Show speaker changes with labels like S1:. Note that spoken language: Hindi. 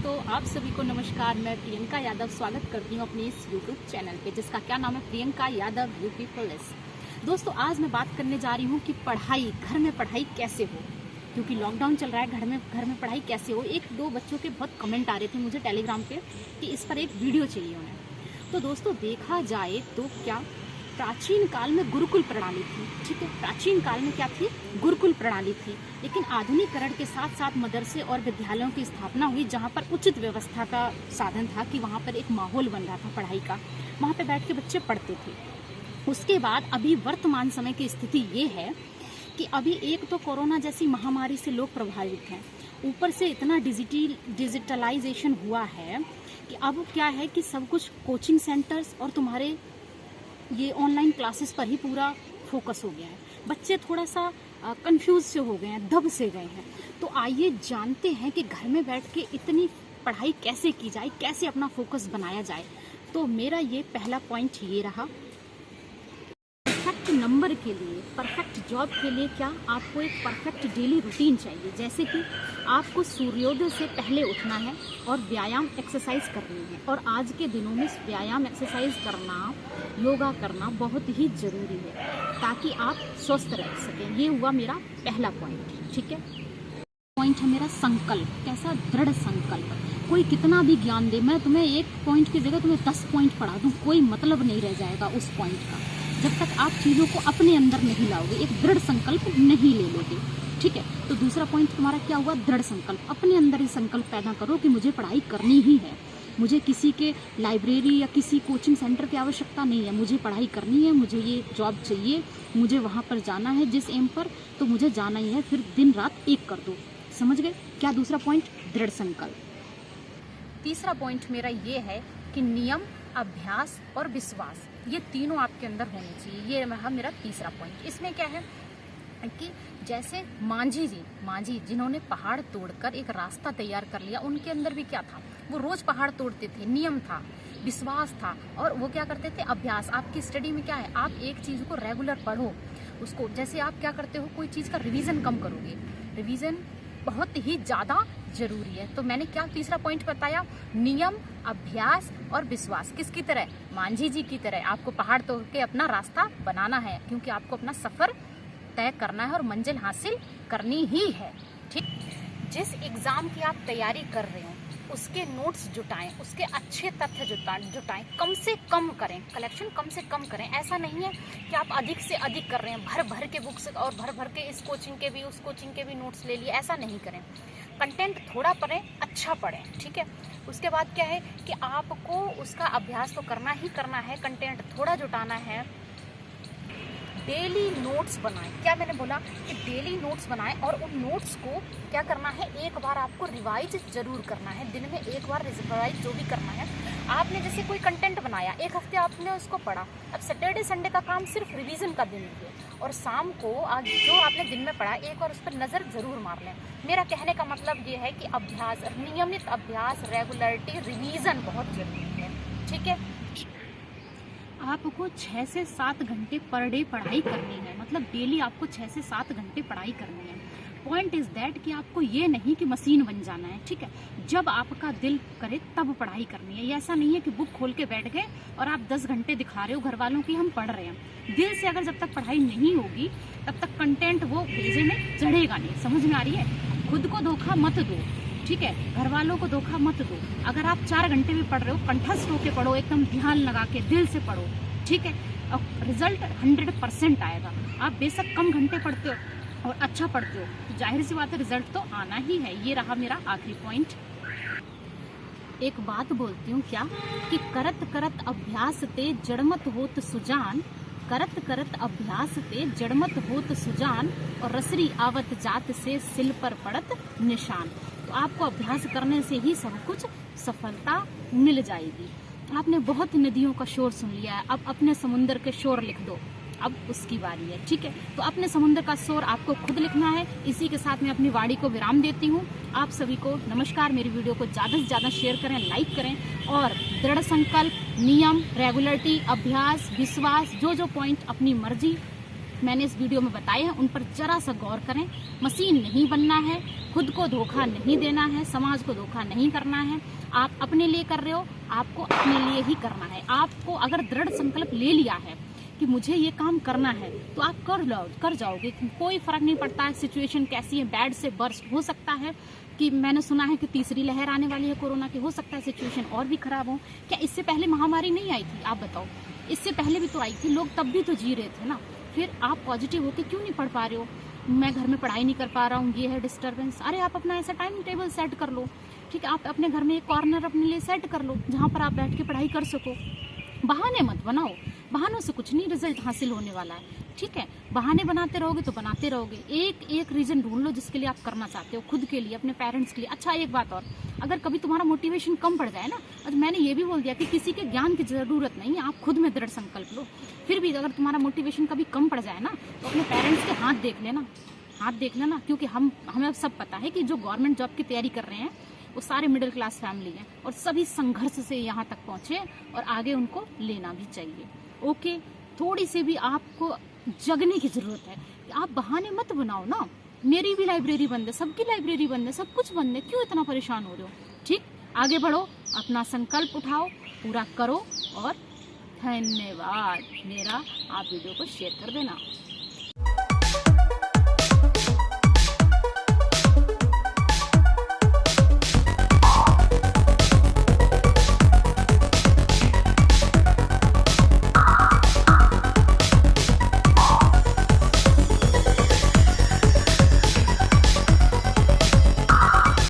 S1: दोस्तों, आप सभी को नमस्कार। मैं प्रियंका यादव स्वागत करती हूँ अपने इस यूट्यूब चैनल पे, जिसका क्या नाम है, प्रियंका यादव यूपी पुलिस। दोस्तों, आज मैं बात करने जा रही हूँ कि पढ़ाई, घर में पढ़ाई कैसे हो, क्योंकि लॉकडाउन चल रहा है। घर में पढ़ाई कैसे हो। एक दो बच्चों के बहुत कमेंट आ रहे थे मुझे टेलीग्राम पे कि इस पर एक वीडियो चाहिए उन्हें। तो दोस्तों, देखा जाए तो क्या प्राचीन काल में गुरुकुल प्रणाली थी, ठीक है। प्राचीन काल में क्या थी, गुरुकुल प्रणाली थी। लेकिन आधुनिकीकरण के साथ साथ मदरसे और विद्यालयों की स्थापना हुई, जहाँ पर उचित व्यवस्था का साधन था कि वहाँ पर एक माहौल बन रहा था पढ़ाई का, वहाँ पर बैठ के बच्चे पढ़ते थे। उसके बाद अभी वर्तमान समय की स्थिति ये है कि अभी एक तो कोरोना जैसी महामारी से लोग प्रभावित हैं, ऊपर से इतना डिजिटलाइजेशन हुआ है कि अब क्या है कि सब कुछ कोचिंग सेंटर्स और तुम्हारे ये ऑनलाइन क्लासेस पर ही पूरा फोकस हो गया है। बच्चे थोड़ा सा कंफ्यूज से हो गए हैं, दब से गए हैं। तो आइए जानते हैं कि घर में बैठ के इतनी पढ़ाई कैसे की जाए, कैसे अपना फोकस बनाया जाए। तो मेरा ये पहला पॉइंट ये रहा। परफेक्ट नंबर के लिए, परफेक्ट जॉब के लिए क्या आपको एक परफेक्ट डेली रूटीन चाहिए। जैसे कि आपको सूर्योदय से पहले उठना है और व्यायाम एक्सरसाइज करनी है। और आज के दिनों में व्यायाम एक्सरसाइज करना, योगा करना बहुत ही ज़रूरी है ताकि आप स्वस्थ रह सकें। ये हुआ मेरा पहला पॉइंट, ठीक है। पॉइंट है मेरा संकल्प। कैसा? दृढ़ संकल्प। कोई कितना भी ज्ञान दे, मैं तुम्हें एक पॉइंट की जगह तुम्हें 10 पॉइंट पढ़ा दूँ, कोई मतलब नहीं रह जाएगा उस पॉइंट का, जब तक आप चीज़ों को अपने अंदर नहीं लाओगे, एक दृढ़ संकल्प नहीं ले लोगे, ठीक है। तो दूसरा पॉइंट तुम्हारा क्या हुआ? दृढ़ संकल्प। अपने अंदर ही संकल्प पैदा करो कि मुझे पढ़ाई करनी ही है, मुझे किसी के लाइब्रेरी या किसी कोचिंग सेंटर की आवश्यकता नहीं है, मुझे पढ़ाई करनी है, मुझे ये जॉब चाहिए, मुझे वहाँ पर जाना है जिस एम पर, तो मुझे जाना ही है। फिर दिन रात एक कर दो। समझ गए क्या? दूसरा पॉइंट दृढ़ संकल्प। तीसरा पॉइंट मेरा ये है कि नियम, अभ्यास और विश्वास, ये तीनों आपके अंदर होने चाहिए। ये रहा मेरा तीसरा पॉइंट। इसमें क्या है कि जैसे मांझी जी जिन्होंने पहाड़ तोड़कर एक रास्ता तैयार कर लिया, उनके अंदर भी क्या था? वो रोज पहाड़ तोड़ते थे, नियम था, विश्वास था। और वो क्या करते थे? अभ्यास। आपकी स्टडी में क्या है? आप एक चीज़ को रेगुलर पढ़ो उसको। जैसे आप क्या करते हो, कोई चीज़ का रिवीजन कम करोगे, रिवीजन बहुत ही ज़्यादा जरूरी है। तो मैंने क्या तीसरा पॉइंट बताया? नियम, अभ्यास और विश्वास। किसकी तरह? मांझी जी की तरह आपको पहाड़ तोड़ के अपना रास्ता बनाना है, क्योंकि आपको अपना सफ़र तय करना है और मंजिल हासिल करनी ही है, ठीक। जिस एग्ज़ाम की आप तैयारी कर रहे हो उसके नोट्स जुटाएं, उसके अच्छे तथ्य जुटाएं, कम से कम करें, कलेक्शन कम से कम करें। ऐसा नहीं है कि आप अधिक से अधिक कर रहे हैं, भर भर के बुक्स और भर भर के इस कोचिंग के भी उस कोचिंग के भी नोट्स ले लिए, ऐसा नहीं करें। कंटेंट थोड़ा पढ़ें, अच्छा पढ़ें, ठीक है। उसके बाद क्या है कि आपको उसका अभ्यास तो करना ही करना है, कंटेंट थोड़ा जुटाना है। डेली नोट्स बनाएं। क्या मैंने बोला कि डेली नोट्स बनाएं, और उन नोट्स को क्या करना है, एक बार आपको रिवाइज जरूर करना है। दिन में एक बार रिवाइज जो भी करना है। आपने जैसे कोई कंटेंट बनाया, एक हफ्ते आपने उसको पढ़ा, अब सैटरडे संडे का काम सिर्फ रिवीजन का दिन है, और शाम को आज जो आपने दिन में पढ़ा एक बार उस पर नज़र ज़रूर मार लें। मेरा कहने का मतलब ये है कि अभ्यास, नियमित अभ्यास, रेगुलरिटी, रिवीजन बहुत जरूरी है, ठीक है। आपको 6 से 7 घंटे पर डे पढ़ाई करनी है, मतलब डेली आपको 6 से 7 घंटे पढ़ाई करनी है। पॉइंट इज दैट कि आपको ये नहीं कि मशीन बन जाना है, ठीक है। जब आपका दिल करे तब पढ़ाई करनी है। ये ऐसा नहीं है कि बुक खोल के बैठ गए और आप 10 घंटे दिखा रहे हो घर वालों की हम पढ़ रहे हैं। दिल से अगर जब तक पढ़ाई नहीं होगी तब तक कंटेंट वो भेजे में चढ़ेगा नहीं। समझ में आ रही है? खुद को धोखा मत दो, ठीक है, घर वालों को धोखा मत दो। अगर आप 4 घंटे भी पढ़ रहे हो, कंठस्थ होकर पढ़ो, एकदम ध्यान लगा के दिल से पढ़ो, ठीक है, और रिजल्ट 100% आएगा। आप बेशक कम घंटे पढ़ते हो और अच्छा पढ़ते हो तो जाहिर सी बात है रिजल्ट तो आना ही है। ये रहा मेरा आखिरी पॉइंट। एक बात बोलती हूँ क्या कि करत करत अभ्यास ते जड़मत होत सुजान, करत करत अभ्यास ते जड़मत होत सुजान, और रसरी आवत जात से सिल पर पड़त निशान। तो आपको अभ्यास करने से ही सब कुछ सफलता मिल जाएगी। आपने बहुत नदियों का शोर सुन लिया है, अब अपने समुंदर के शोर लिख दो, अब उसकी बारी है, ठीक है। तो अपने समुद्र का शोर आपको खुद लिखना है। इसी के साथ मैं अपनी वाणी को विराम देती हूँ। आप सभी को नमस्कार। मेरी वीडियो को ज़्यादा से ज़्यादा शेयर करें, लाइक करें, और दृढ़ संकल्प, नियम, रेगुलरिटी, अभ्यास, विश्वास, जो जो पॉइंट अपनी मर्जी मैंने इस वीडियो में बताए हैं उन पर जरा सा गौर करें। मशीन नहीं बनना है, खुद को धोखा नहीं देना है, समाज को धोखा नहीं करना है। आप अपने लिए कर रहे हो, आपको अपने लिए ही करना है। आपको अगर दृढ़ संकल्प ले लिया है कि मुझे ये काम करना है तो आप कर जाओगे। कोई फर्क नहीं पड़ता है सिचुएशन कैसी है, बैड से वर्स्ट हो सकता है। कि मैंने सुना है कि तीसरी लहर आने वाली है कोरोना की, हो सकता है सिचुएशन और भी खराब हो। क्या इससे पहले महामारी नहीं आई थी? आप बताओ, इससे पहले भी तो आई थी, लोग तब भी तो जी रहे थे ना। फिर आप पॉजिटिव होके क्यों नहीं पढ़ पा रहे हो? मैं घर में पढ़ाई नहीं कर पा रहा हूँ, ये है डिस्टर्बेंस। अरे आप अपना ऐसा टाइम टेबल सेट कर लो, ठीक है? आप अपने घर में एक कॉर्नर अपने लिए सेट कर लो जहाँ पर आप बैठ के पढ़ाई कर सको। बहाने मत बनाओ, बहानों से कुछ नहीं रिजल्ट हासिल होने वाला है, ठीक है? बहाने बनाते रहोगे तो बनाते रहोगे। एक एक रीजन ढूंढ लो जिसके लिए आप करना चाहते हो, खुद के लिए, अपने पेरेंट्स के लिए। अच्छा एक बात और, अगर कभी तुम्हारा मोटिवेशन कम पड़ जाए ना, आज मैंने ये भी बोल दिया कि किसी के ज्ञान की जरूरत नहीं है, आप खुद में दृढ़ संकल्प लो। फिर भी अगर तुम्हारा मोटिवेशन कभी कम पड़ जाए ना तो अपने पेरेंट्स के हाथ देख लेना, क्योंकि हमें सब पता है कि जो गवर्नमेंट जॉब की तैयारी कर रहे हैं वो सारे मिडिल क्लास फैमिली हैं और सभी संघर्ष से यहाँ तक पहुँचे और आगे उनको लेना भी चाहिए। ओके, थोड़ी सी भी आपको जगने की जरूरत है। आप बहाने मत बनाओ ना, मेरी भी लाइब्रेरी बंद है, सबकी लाइब्रेरी बंद है, सब कुछ बंद है, क्यों इतना परेशान हो रहे हो? ठीक, आगे बढ़ो, अपना संकल्प उठाओ, पूरा करो। और धन्यवाद। मेरा आप वीडियो को शेयर कर देना।